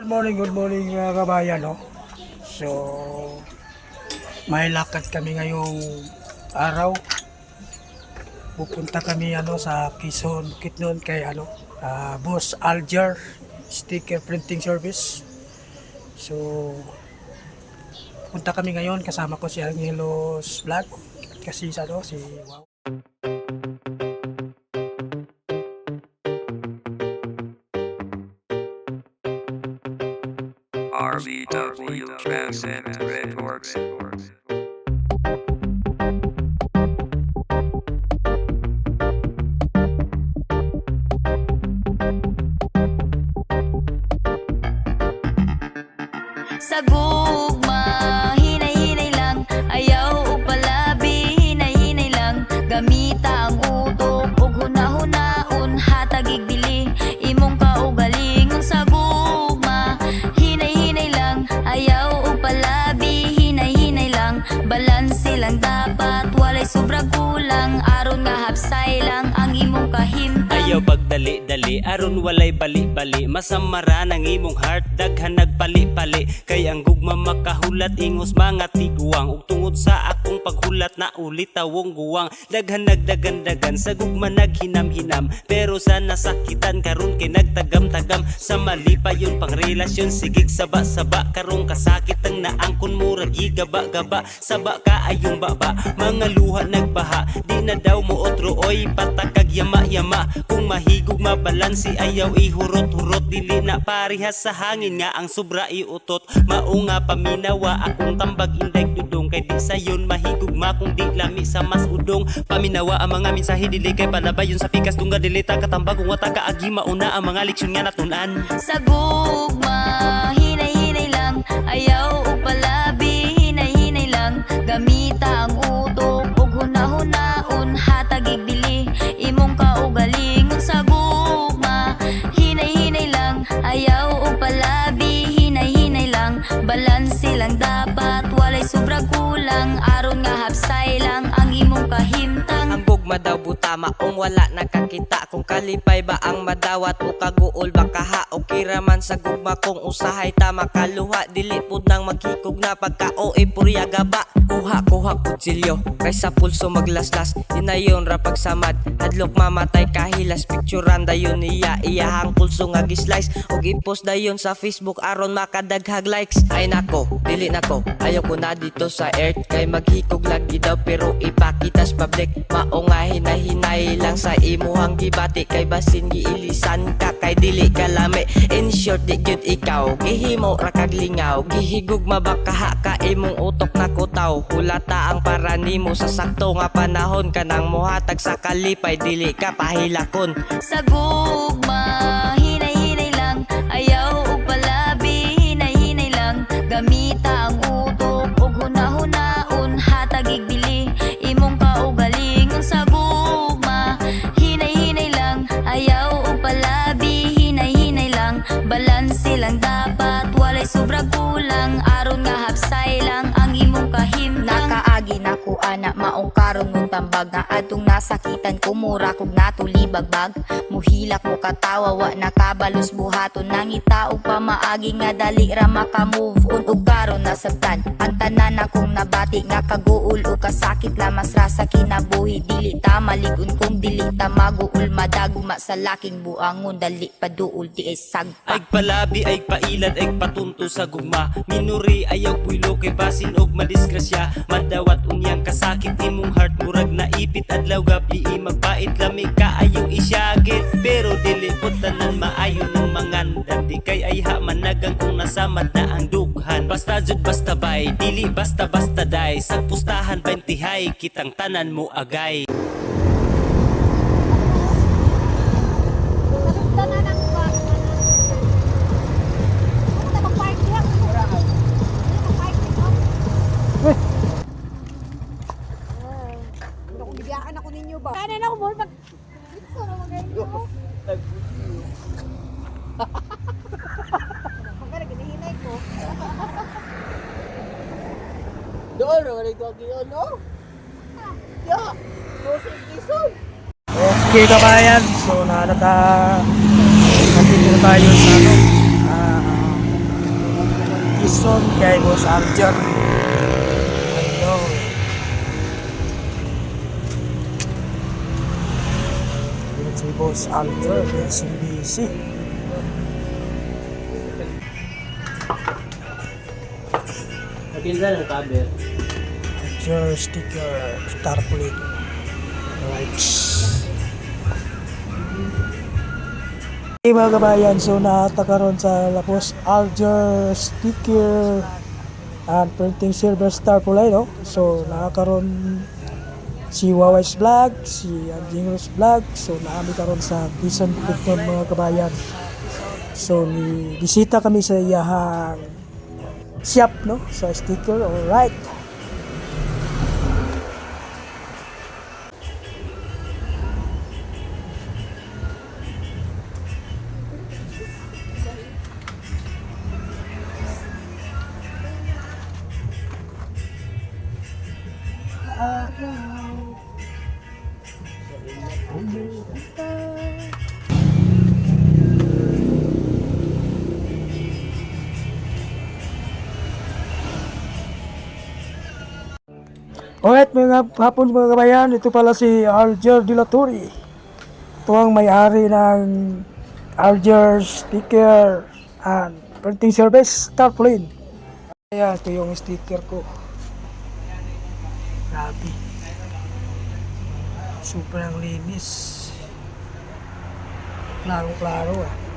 Good morning mga kabayan, no? So, may lakad kami ngayong araw. Pupunta kami sa Quezon, Bukidnon kay Boss Alger Sticker Printing Service. So, punta kami ngayon, kasama ko si Angelos Vlog at kasi si Wow. RVW Transit Reports. Sa gugma, hinay-hinay lang, ayaw upalabi, hinay-hinay lang, gamita ang utok ug hunahunahon hatagig dili imong kaugalingon. Sa gugma, hinay-hinay lang, ayaw upalabi, hinay-hinay lang, balanse lang dapat, walay sobra kulang, aron nga hapsay lang ang imong kahimtang. Ayaw pagdali-dali, aron walay bali-bali, masamara ng imong heart, daghan nagpali-pali, kay ang gugma makahulat ingos mga tiguang, ug tungod sa akong paghulat na ulit tawong guwang, daghan nagdagan-dagan sa gugma naghinam-hinam, pero sa nasakitan karon kay nagtagam-tagam, sa mali pa yun pang relasyon, sigig saba-saba, karong kasakit ang naangkon mo ragi gaba-gaba, saba ka ayong baba, mga luha nagbaha, di na daw mo otro oy patakag yama-yama, kung mahigog mabalansi ayaw ihurot-hurot, dili na parihas sa hangin nga ang sobra iutot, maunga paminawa akong tambag inday dudong, kay di sayon mahigugma kung di lami sa mas udong, paminawa ang mga mensahe dili kay palabayon sa pikas tungga dili ta katambag kung wata kaagi mauna ang mga leksyon nga natun-an. Sa gugma, hinay-hinay lang, ayaw upalabi, hinay-hinay lang, gamita ang utok ug hunahunahon hatagig dili imong kaugalingon. Sa gugma, hinay-hinay lang, ayaw upalabi, hinay-hinay lang, balanse lang dapat, walay sobra kulang, aron nga hapsay lang ang imong kahimtang. Ang gugma daw buta maong wala nakakita, kung kalipay ba ang madawat o kaguol baka ha o kiraman sa gugma, kung usahay tama kaluha dili pud nang maghikog na pagka-oe puryaga ba, kuha kutsilyo kaysa pulso maglaslas, dinayon ra pagsamad hadlok mamatay kahilas, picturean dayon niya iyahang pulso nga gislice ug i-post dayon sa Facebook aron makadaghag likes. Ay nako, dili nako, ayaw ko na dito sa earth, kay maghikog lagi daw pero ipakitas public, mao nga hinay-hinay lang sa imuhang gibati, kay basin giilisan ka kay dili kalami, in short di gyud ikaw gihimo ra kag lingaw, gihigog mabakaha ka imong utok na kutaw, hulata ang para nimo sa sakto nga panahon, kanang mohatag sa kalipay dili ka pahilakon. Sa gugma, hinay-hinay lang, ayaw upalabi, hinay-hinay lang, gamita ang utok ug hunahunahon hatagig dili imong kaugalingon. Sa gugma, hinay-hinay lang, ayaw upalabi, hinay-hinay lang, balanse lang dapat, walay sobra kulang, aron nga hapsay lang ang imong kahimtang. Nakaagi na ko ana maong karon mong tambag, na atong nasakitan ko mura kog natulibagbag, muhilak mo katawa wa nakabalos buhaton, nangita og pamaagi nga dali ra maka move on, ug karon nasabtan ang tanan akong nabati nga kaguol o kasakit lamas ra sa kinabuhi, dili ta maligon kung dili ta maguol, madaguma sa laking buangon dali paduol di ay sagpa. Ay palabi, ay pailad, ay patunto sa gugma, minuri ayaw puilo kay basin og madisgrasya, madawat unyang kasakit imong heart, murag naipit adlaw gabi magpait lami ka ayong isyagit, pero dili pud tanan maayo ng mangandan, di kay ayha managang kung nasamad na ang dughan, basta jud basta bay, dili basta-basta day, sa pustahan 20 hay kitang tanan mo agay. Ako ninyo ba? Kanan ako mo pag dito na magayon ko. Magkano ginahinay ko. Doon na ganito ang giyon, no? Ya, Rosie Quezon. Okay kabayan, so nandito na tayo sa Jason kay Boss Alger. Hello. Yan si Boss Alger, busy. Napinsan ang cover. Alger sticker, tarpaulin. Right. Okay mga kabayan, so natakaroon sa Lapos Alger sticker and printing silver tarpaulin, no? So nakakaroon si Wawais Vlog, si Anjingos Vlog, so naami karon sa Quezon Bukidnon mga kabayan. So bisita kami sa iyahang shop, no? Sa sticker, alright. Alright mga hapon mga kabayan, ito pala si Alger de la Torre. Ito ang may-ari ng Alger sticker and printing service tarpaulin. Ayan, ito yung sticker ko. Grabe. Super ang linis. Klaro-klaro ah.